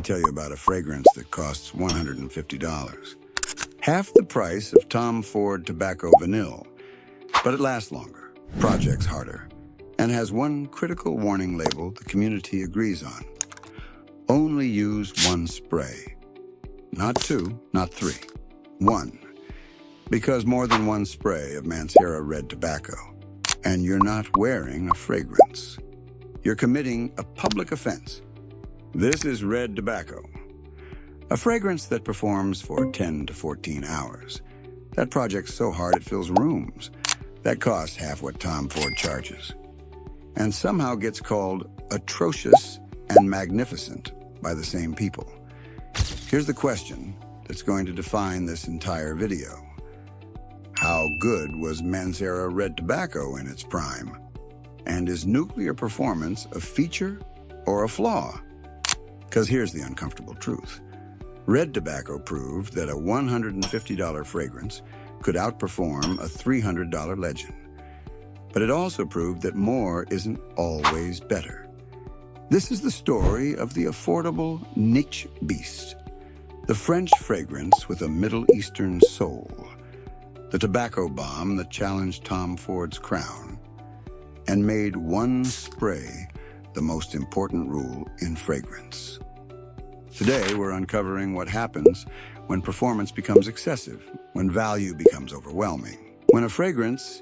tell you about a fragrance that costs $150. Half the price of Tom Ford Tobacco Vanille, but it lasts longer, projects harder, and has one critical warning label the community agrees on. Only use one spray. Not two, not three. One. Because more than one spray of Mancera Red Tobacco, and you're not wearing a fragrance. You're committing a public offense. This is Red Tobacco, a fragrance that performs for 10 to 14 hours. That project's so hard it fills rooms. That costs half what Tom Ford charges. And somehow gets called atrocious and magnificent by the same people. Here's the question that's going to define this entire video. How good was Mancera Red Tobacco in its prime? And is nuclear performance a feature or a flaw? Because here's the uncomfortable truth. Red Tobacco proved that a $150 fragrance could outperform a $300 legend. But it also proved that more isn't always better. This is the story of the affordable niche beast, the French fragrance with a Middle Eastern soul, the tobacco bomb that challenged Tom Ford's crown and made one spray the most important rule in fragrance. Today, we're uncovering what happens when performance becomes excessive, when value becomes overwhelming, when a fragrance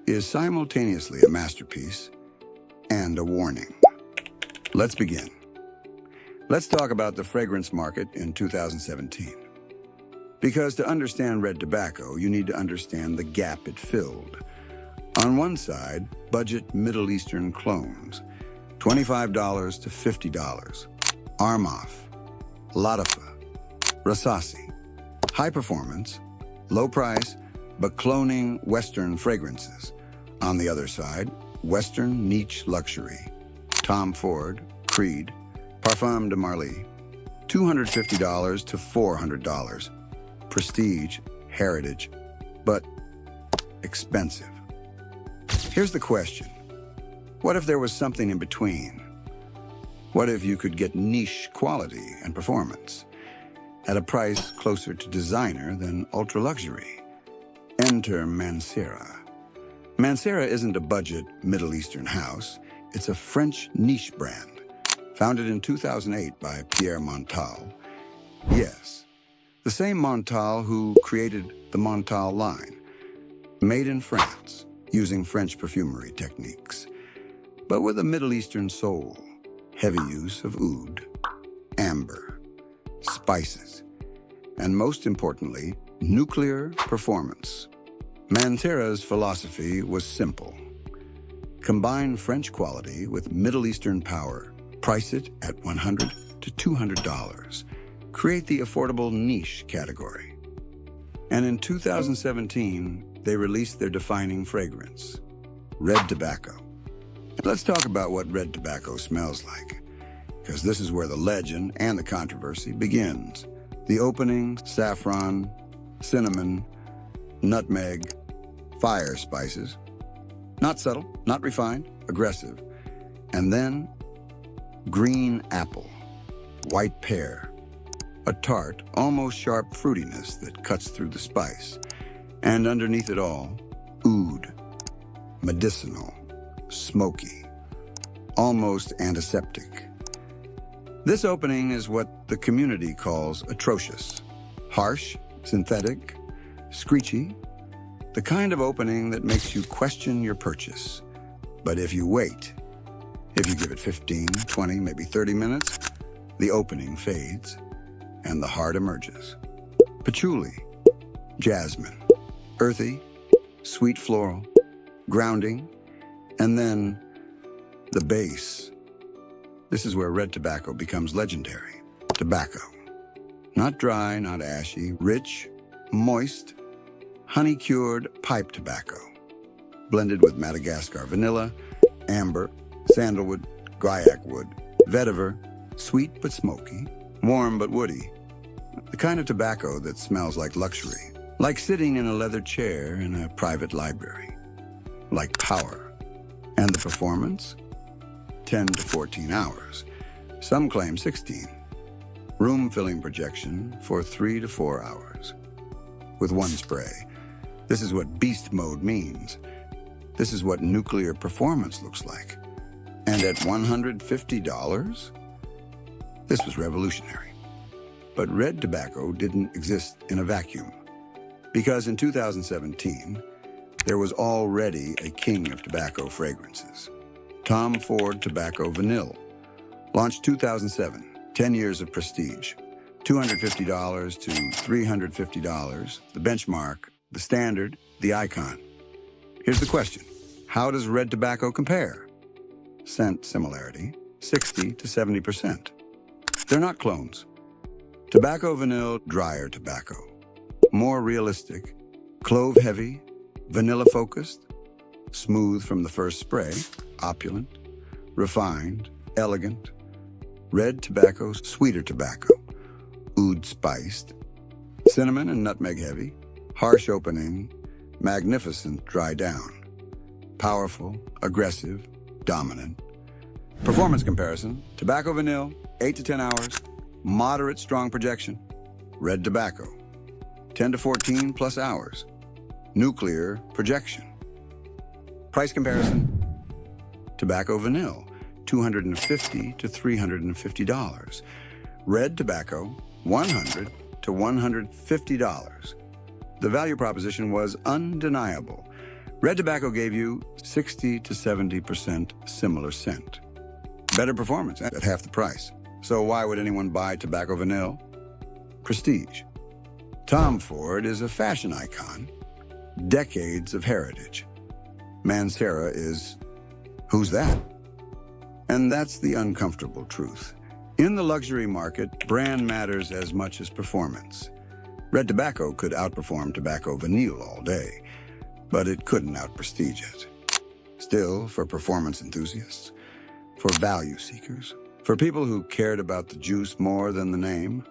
is simultaneously a masterpiece and a warning. Let's begin. Let's talk about the fragrance market in 2017. Because to understand Red Tobacco, you need to understand the gap it filled. On one side, budget Middle Eastern clones, $25 to $50, Armaf, Latifa, Rasasi, high performance, low price, but cloning Western fragrances. On the other side, Western niche luxury, Tom Ford, Creed, Parfum de Marly, $250 to $400, prestige, heritage, but expensive. Here's the question. What if there was something in between? What if you could get niche quality and performance at a price closer to designer than ultra-luxury? Enter Mancera. Mancera isn't a budget Middle Eastern house. It's a French niche brand, founded in 2008 by Pierre Montal. Yes, the same Montal who created the Montal line, made in France, using French perfumery techniques, but with a Middle Eastern soul, heavy use of oud, amber, spices, and most importantly, nuclear performance. Mancera's philosophy was simple. Combine French quality with Middle Eastern power, price it at $100 to $200. Create the affordable niche category. And in 2017, they released their defining fragrance, Red Tobacco. Let's talk about what Red Tobacco smells like, because this is where the legend and the controversy begins. The opening, saffron, cinnamon, nutmeg, fire spices. Not subtle, not refined, aggressive. And then green apple, white pear, a tart, almost sharp fruitiness that cuts through the spice. And underneath it all, oud, medicinal, smoky, almost antiseptic. This opening is what the community calls atrocious. Harsh, synthetic, screechy, the kind of opening that makes you question your purchase. But if you wait, if you give it 15, 20, maybe 30 minutes, the opening fades and the heart emerges. Patchouli, jasmine, earthy, sweet floral, grounding, and then the base. This is where Red Tobacco becomes legendary. Tobacco. Not dry, not ashy, rich, moist, honey-cured pipe tobacco, blended with Madagascar vanilla, amber, sandalwood, guaiac wood, vetiver, sweet but smoky, warm but woody. The kind of tobacco that smells like luxury, like sitting in a leather chair in a private library, like power. And the performance? 10 to 14 hours. Some claim 16. room filling projection for 3 to 4 hours. With one spray. This is what beast mode means. This is what nuclear performance looks like. And at $150? This was revolutionary. But red tobacco didn't exist in a vacuum. Because in 2017, there was already a king of tobacco fragrances. Tom Ford Tobacco Vanille. Launched 2007, 10 years of prestige. $250 to $350, the benchmark, the standard, the icon. Here's the question. How does red tobacco compare? Scent similarity, 60 to 70%. They're not clones. Tobacco Vanille, drier tobacco. More realistic, clove-heavy, vanilla-focused, smooth from the first spray, opulent, refined, elegant. Red tobacco, sweeter tobacco, oud-spiced, cinnamon and nutmeg-heavy, harsh opening, magnificent dry down, powerful, aggressive, dominant. Performance comparison, tobacco vanille, 8 to 10 hours, moderate strong projection. Red tobacco, 10 to 14 plus hours, nuclear projection. Price comparison, tobacco vanille, $250 to $350. Red tobacco, $100 to $150. The value proposition was undeniable. Red tobacco gave you 60 to 70% similar scent. Better performance at half the price. So why would anyone buy tobacco vanille? Prestige. Tom Ford is a fashion icon. Decades of heritage. Mancera is, who's that? And that's the uncomfortable truth. In the luxury market, brand matters as much as performance. Red tobacco could outperform tobacco vanille all day, but it couldn't out-prestige it. Still, for performance enthusiasts, for value seekers, for people who cared about the juice more than the name,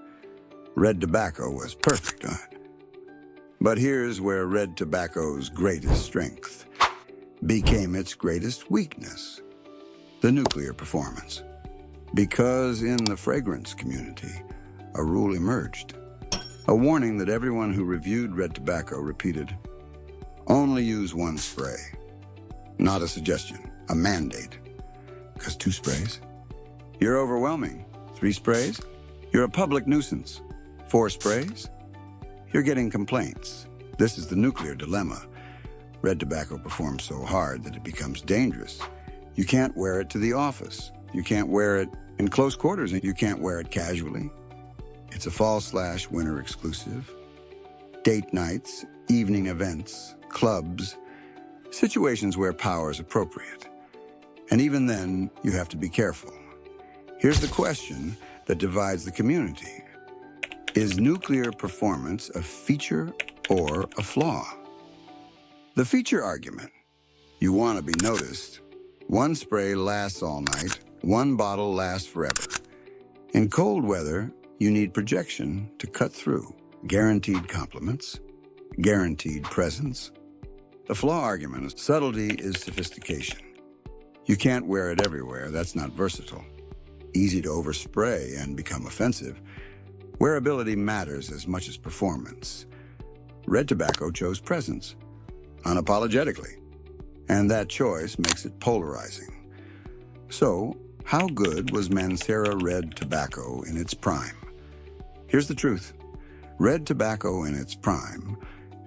red tobacco was perfect. But here's where red tobacco's greatest strength became its greatest weakness. The nuclear performance. Because in the fragrance community, a rule emerged. A warning that everyone who reviewed red tobacco repeated. Only use one spray. Not a suggestion, a mandate. Because 2 sprays? You're overwhelming. 3 sprays? You're a public nuisance. 4 sprays? You're getting complaints. This is the nuclear dilemma. Red tobacco performs so hard that it becomes dangerous. You can't wear it to the office. You can't wear it in close quarters, and you can't wear it casually. It's a fall/winter exclusive. Date nights, evening events, clubs, situations where power is appropriate. And even then, you have to be careful. Here's the question that divides the community. Is nuclear performance a feature or a flaw? The feature argument. You want to be noticed. 1 spray lasts all night, 1 bottle lasts forever. In cold weather, you need projection to cut through. Guaranteed compliments, guaranteed presence. The flaw argument is subtlety is sophistication. You can't wear it everywhere, that's not versatile. Easy to overspray and become offensive. Wearability matters as much as performance. Red tobacco chose presence, unapologetically. And that choice makes it polarizing. So, how good was Mancera Red Tobacco in its prime? Here's the truth. Red tobacco in its prime,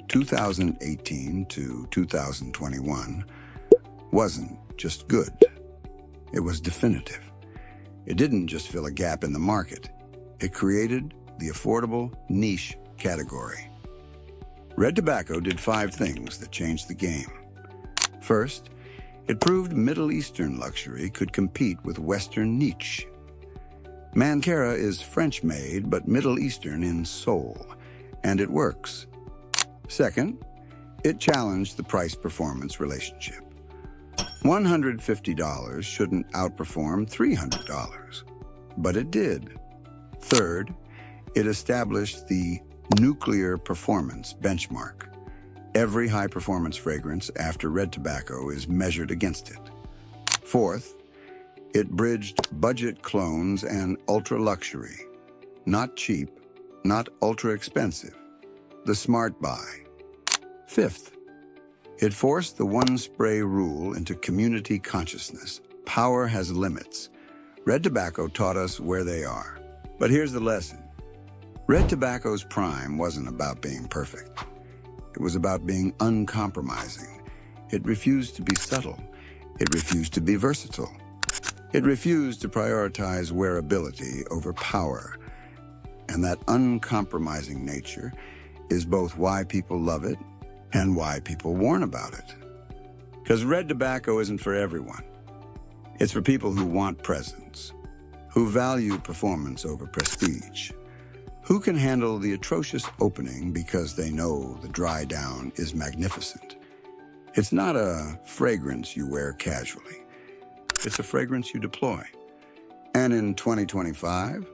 2018 to 2021, wasn't just good. It was definitive. It didn't just fill a gap in the market. It created the affordable niche category. Red tobacco did 5 things that changed the game. First, it proved Middle Eastern luxury could compete with Western niche. Mancera is French-made but Middle Eastern in soul, and it works. Second, it challenged the price-performance relationship. $150 shouldn't outperform $300, but it did. Third, it established the nuclear performance benchmark. Every high-performance fragrance after red tobacco is measured against it. Fourth, it bridged budget clones and ultra-luxury. not cheap, not ultra-expensive. The smart buy. Fifth, it forced the one-spray rule into community consciousness. Power has limits. Red Tobacco taught us where they are. But here's the lesson. Red Tobacco's prime wasn't about being perfect. It was about being uncompromising. It refused to be subtle. It refused to be versatile. It refused to prioritize wearability over power. And that uncompromising nature is both why people love it and why people warn about it. Because Red Tobacco isn't for everyone. It's for people who want presence, who value performance over prestige, who can handle the atrocious opening because they know the dry down is magnificent. It's not a fragrance you wear casually. It's a fragrance you deploy. And in 2025,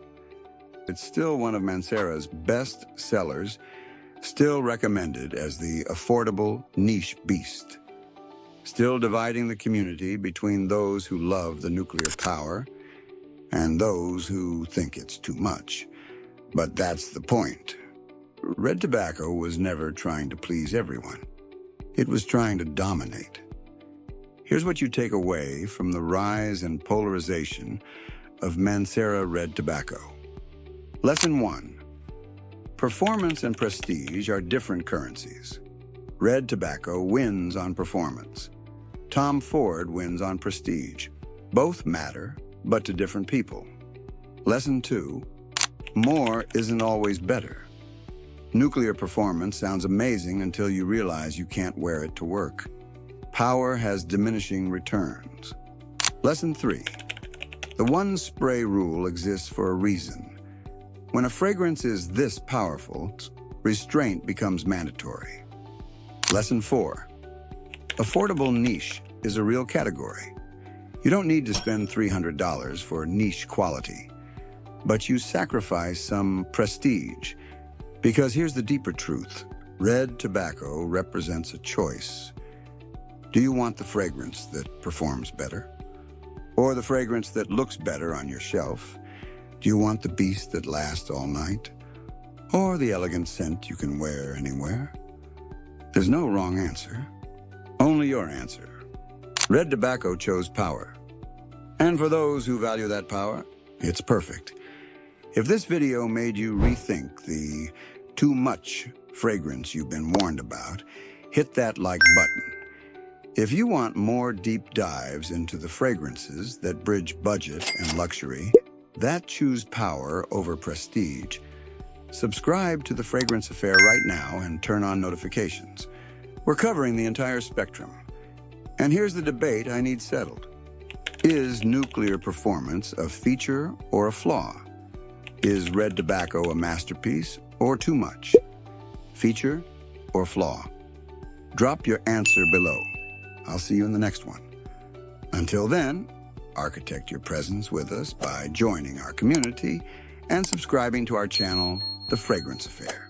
it's still one of Mancera's best sellers, still recommended as the affordable niche beast. Still dividing the community between those who love the nuclear power and those who think it's too much. But that's the point. Red Tobacco was never trying to please everyone. It was trying to dominate. Here's what you take away from the rise and polarization of Mancera Red Tobacco. Lesson 1. Performance and prestige are different currencies. Red Tobacco wins on performance. Tom Ford wins on prestige. Both matter, but to different people. Lesson 2. More isn't always better. Nuclear performance sounds amazing until you realize you can't wear it to work. Power has diminishing returns. Lesson 3. The one spray rule exists for a reason. When a fragrance is this powerful, restraint becomes mandatory. Lesson 4. Affordable niche is a real category. You don't need to spend $300 for niche quality, but you sacrifice some prestige. Because here's the deeper truth. Red Tobacco represents a choice. Do you want the fragrance that performs better? Or the fragrance that looks better on your shelf? Do you want the beast that lasts all night? Or the elegant scent you can wear anywhere? There's no wrong answer. Only your answer. Red Tobacco chose power. And for those who value that power, it's perfect. If this video made you rethink the too much fragrance you've been warned about, hit that like button. If you want more deep dives into the fragrances that bridge budget and luxury, that choose power over prestige, subscribe to The Fragrance Affair right now and turn on notifications. We're covering the entire spectrum. And here's the debate I need settled. Is nuclear performance a feature or a flaw? Is Red Tobacco a masterpiece or too much? Feature or flaw? Drop your answer below. I'll see you in the next one. Until then, architect your presence with us by joining our community and subscribing to our channel, The Fragrance Affair.